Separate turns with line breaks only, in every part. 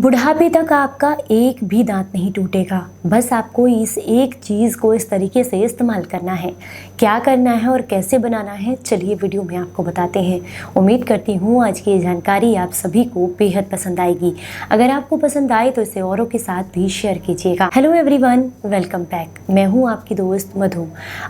बुढ़ापे तक आपका एक भी दांत नहीं टूटेगा। बस आपको इस एक चीज़ को इस तरीके से इस्तेमाल करना है। क्या करना है और कैसे बनाना है, चलिए वीडियो में आपको बताते हैं। उम्मीद करती हूँ आज की ये जानकारी आप सभी को बेहद पसंद आएगी। अगर आपको पसंद आए तो इसे औरों के साथ भी शेयर कीजिएगा। Hello everyone, welcome back. मैं हूँ आपकी दोस्त मधु।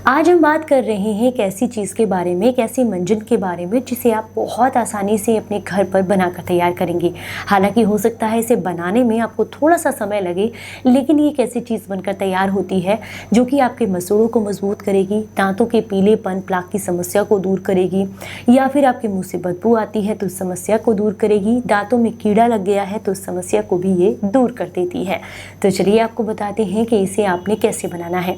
आज हम बात कर रहे हैं एक ऐसी चीज़ के बारे में, एक ऐसी मंजन के बारे में जिसे आप बहुत आसानी से अपने घर पर बनाकर तैयार करेंगे। हालांकि हो सकता है बनाने में आपको थोड़ा सा समय लगे, लेकिन ये एक ऐसी चीज़ बनकर तैयार होती है जो कि आपके मसूड़ों को मजबूत करेगी, दांतों के पीलेपन प्लाक की समस्या को दूर करेगी, या फिर आपके मुंह से बदबू आती है तो उस समस्या को दूर करेगी, दांतों में कीड़ा लग गया है तो उस समस्या को भी ये दूर कर देती है। तो चलिए आपको बताते हैं कि इसे आपने कैसे बनाना है।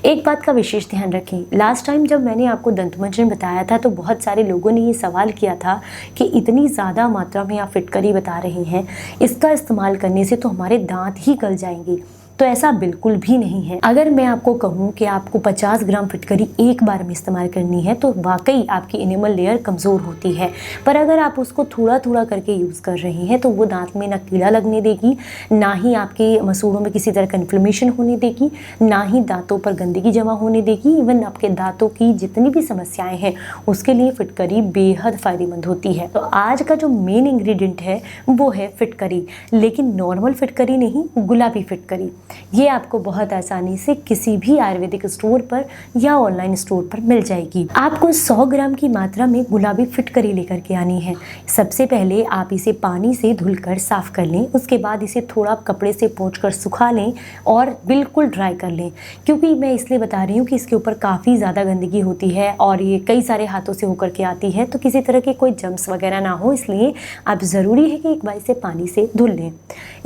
एक बात का विशेष ध्यान रखें, लास्ट टाइम जब मैंने आपको दंतमंजन बताया था तो बहुत सारे लोगों ने ये सवाल किया था कि इतनी ज़्यादा मात्रा में आप फिटकरी बता रहे हैं, इसका इस्तेमाल करने से तो हमारे दांत ही गल जाएंगे। तो ऐसा बिल्कुल भी नहीं है। अगर मैं आपको कहूँ कि आपको 50 ग्राम फिटकरी एक बार में इस्तेमाल करनी है तो वाकई आपकी एनिमल लेयर कमज़ोर होती है, पर अगर आप उसको थोड़ा थोड़ा करके यूज़ कर रहे हैं तो वो दांत में ना कीड़ा लगने देगी, ना ही आपके मसूड़ों में किसी तरह का इन्फ्लेमेशन होने देगी, ना ही दांतों पर गंदगी जमा होने देगी। इवन आपके दांतों की जितनी भी समस्याएं हैं उसके लिए फिटकरी बेहद फ़ायदेमंद होती है। तो आज का जो मेन इंग्रेडिएंट है वो है फिटकरी, लेकिन नॉर्मल फिटकरी नहीं, गुलाबी फिटकरी। ये आपको बहुत आसानी से किसी भी आयुर्वेदिक स्टोर पर या ऑनलाइन स्टोर पर मिल जाएगी। आपको 100 ग्राम की मात्रा में गुलाबी फिटकरी लेकर के आनी है। सबसे पहले आप इसे पानी से धुलकर साफ कर लें, उसके बाद इसे थोड़ा कपड़े से पोंछकर सुखा लें और बिल्कुल ड्राई कर लें, क्योंकि मैं इसलिए बता रही हूँ कि इसके ऊपर काफ़ी ज़्यादा गंदगी होती है और ये कई सारे हाथों से होकर के आती है, तो किसी तरह के कोई जम्स वगैरह ना हो, इसलिए आप ज़रूरी है कि एक बार इसे पानी से धुल लें।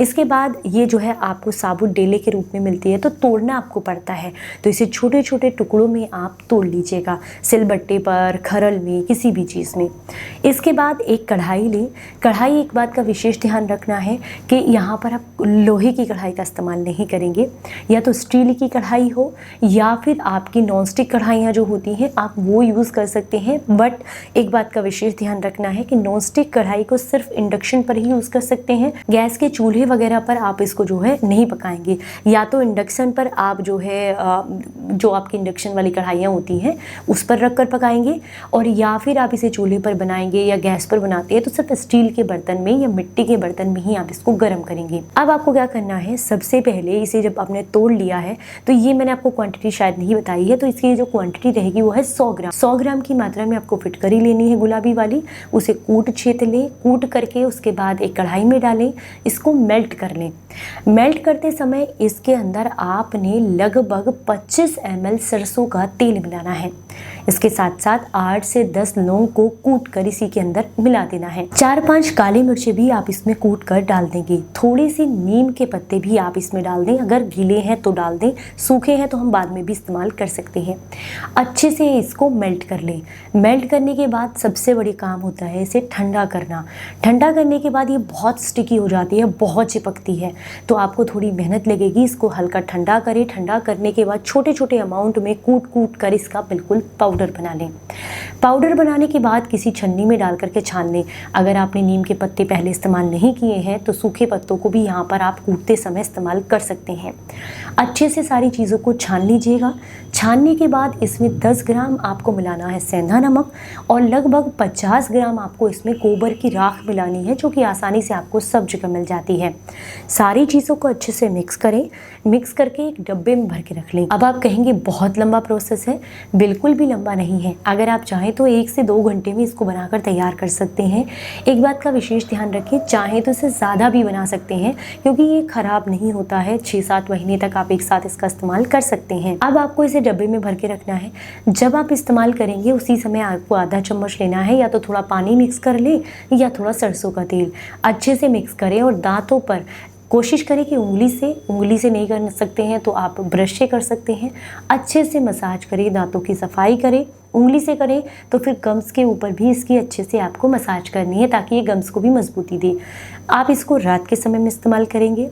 इसके बाद ये जो है आपको साबुत डेले के रूप में मिलती है, तो तोड़ना आपको पड़ता है, तो इसे छोटे छोटे टुकड़ों में आप तोड़ लीजिएगा, सिलबट्टे पर, खरल में, किसी भी चीज़ में। इसके बाद एक कढ़ाई लें। कढ़ाई, एक बात का विशेष ध्यान रखना है कि यहाँ पर आप लोहे की कढ़ाई का इस्तेमाल नहीं करेंगे, या तो स्टील की कढ़ाई हो या फिर आपकी नॉन स्टिक कढ़ाइयाँ जो होती हैं आप वो यूज़ कर सकते हैं। बट एक बात का विशेष ध्यान रखना है कि नॉन स्टिक कढ़ाई को सिर्फ इंडक्शन पर ही यूज़ कर सकते हैं, गैस के चूल्हे वगैरह पर आप इसको जो है नहीं पकाएंगे। या तो इंडक्शन पर आप जो है जो आपकी इंडक्शन वाली कढ़ाइयाँ होती हैं उस पर रख कर पकाएंगे, और या फिर आप इसे चूल्हे पर बनाएंगे या गैस पर बनाते हैं तो सिर्फ स्टील के बर्तन में या मिट्टी के बर्तन में ही आप इसको गर्म करेंगे। अब आपको क्या करना है, सबसे पहले इसे जब आपने तोड़ लिया है, तो ये मैंने आपको क्वांटिटी शायद नहीं बताई है, तो इसकी जो क्वांटिटी रहेगी वो है 100 ग्राम। 100 ग्राम की मात्रा में आपको फिटकरी लेनी है गुलाबी वाली। उसे कूट छेद लें, कूट करके उसके बाद एक कढ़ाई में डालें, इसको मेल्ट कर लें। मेल्ट करते समय इसके अंदर आपने लगभग 25 ml सरसों का तेल मिलाना है। इसके साथ साथ 8 से 10 लौंग को कूट कर इसी के अंदर मिला देना है। 4-5 काली मिर्चें भी आप इसमें कूट कर डाल देंगे। थोड़े से नीम के पत्ते भी आप इसमें डाल दें, अगर गीले हैं तो डाल दें, सूखे हैं तो हम बाद में भी इस्तेमाल कर सकते हैं। अच्छे से इसको मेल्ट कर लें। मेल्ट करने के बाद सबसे बड़ी काम होता है इसे ठंडा करना। ठंडा करने के बाद ये बहुत स्टिकी हो जाती है, बहुत चिपकती है, तो आपको थोड़ी मेहनत लगेगी। इसको हल्का ठंडा करें। ठंडा करने के बाद छोटे छोटे अमाउंट में कूट कर इसका बिल्कुल पाउडर बना लें। पाउडर बनाने के बाद किसी छन्नी में डाल करके छान लें। अगर आपने नीम के पत्ते पहले इस्तेमाल नहीं किए हैं तो सूखे पत्तों को भी यहाँ पर आप कूटते समय इस्तेमाल कर सकते हैं। अच्छे से सारी चीज़ों को छान लीजिएगा। छानने के बाद इसमें 10 ग्राम आपको मिलाना है सेंधा नमक, और लगभग 50 ग्राम आपको इसमें गोबर की राख मिलानी है, जो कि आसानी से आपको सब जगह मिल जाती है। सारी चीज़ों को अच्छे से मिक्स करें। मिक्स करके एक डब्बे में भर के रख लें। अब आप कहेंगे बहुत लंबा प्रोसेस है, बिल्कुल भी लंबा नहीं है। अगर आप चाहें तो 1 से 2 घंटे में इसको बनाकर तैयार कर सकते हैं। एक बात का विशेष ध्यान रखें, चाहे तो इसे ज़्यादा भी बना सकते हैं, क्योंकि ये ख़राब नहीं होता है। 6-7 महीने तक आप एक साथ इसका इस्तेमाल कर सकते हैं। अब आपको इसे डब्बे में भर के रखना है। जब आप इस्तेमाल करेंगे उसी समय आपको आधा चम्मच लेना है, या तो थोड़ा पानी मिक्स कर लें या थोड़ा सरसों का तेल। अच्छे से मिक्स करें और दांतों पर कोशिश करें कि उंगली से नहीं कर सकते हैं तो आप ब्रश से कर सकते हैं। अच्छे से मसाज करें, दांतों की सफाई करें उंगली से करें तो फिर गम्स के ऊपर भी इसकी अच्छे से आपको मसाज करनी है ताकि ये गम्स को भी मजबूती दे। आप इसको रात के समय में इस्तेमाल करेंगे।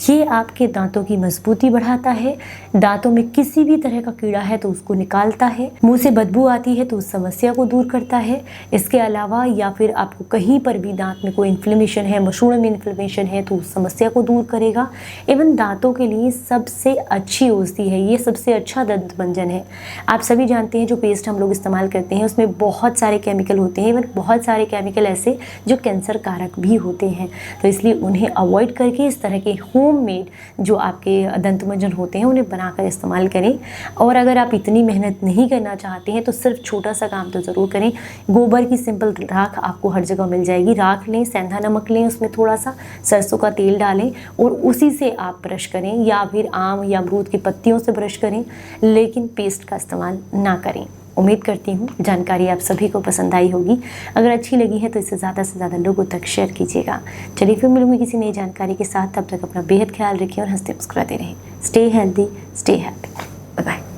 ये आपके दांतों की मजबूती बढ़ाता है, दांतों में किसी भी तरह का कीड़ा है तो उसको निकालता है, मुंह से बदबू आती है तो उस समस्या को दूर करता है। इसके अलावा या फिर आपको कहीं पर भी दांत में कोई इन्फ्लेमेशन है, मसूड़ों में इन्फ्लेमेशन है तो उस समस्या को दूर करेगा। इवन दांतों के लिए सबसे अच्छी औषधि है, ये सबसे अच्छा दंत मंजन है। आप सभी जानते हैं जो पेस्ट हम लोग इस्तेमाल करते हैं उसमें बहुत सारे केमिकल होते हैं, इवन बहुत सारे केमिकल ऐसे जो कैंसर कारक भी होते हैं, तो इसलिए उन्हें अवॉइड करके इस तरह के होममेड जो आपके दंत मंजन होते हैं उन्हें बनाकर इस्तेमाल करें। और अगर आप इतनी मेहनत नहीं करना चाहते हैं तो सिर्फ छोटा सा काम तो ज़रूर करें। गोबर की सिंपल राख आपको हर जगह मिल जाएगी, राख लें, सेंधा नमक लें, उसमें थोड़ा सा सरसों का तेल डालें और उसी से आप ब्रश करें, या फिर आम या अमरूद की पत्तियों से ब्रश करें, लेकिन पेस्ट का इस्तेमाल ना करें। उम्मीद करती हूँ जानकारी आप सभी को पसंद आई होगी। अगर अच्छी लगी है तो इसे ज़्यादा से ज़्यादा लोगों तक शेयर कीजिएगा। चलिए फिर मिलूंगी किसी नई जानकारी के साथ, तब तक अपना बेहद ख्याल रखिए और हंसते मुस्कुराते रहें। Stay healthy, stay happy. Bye bye.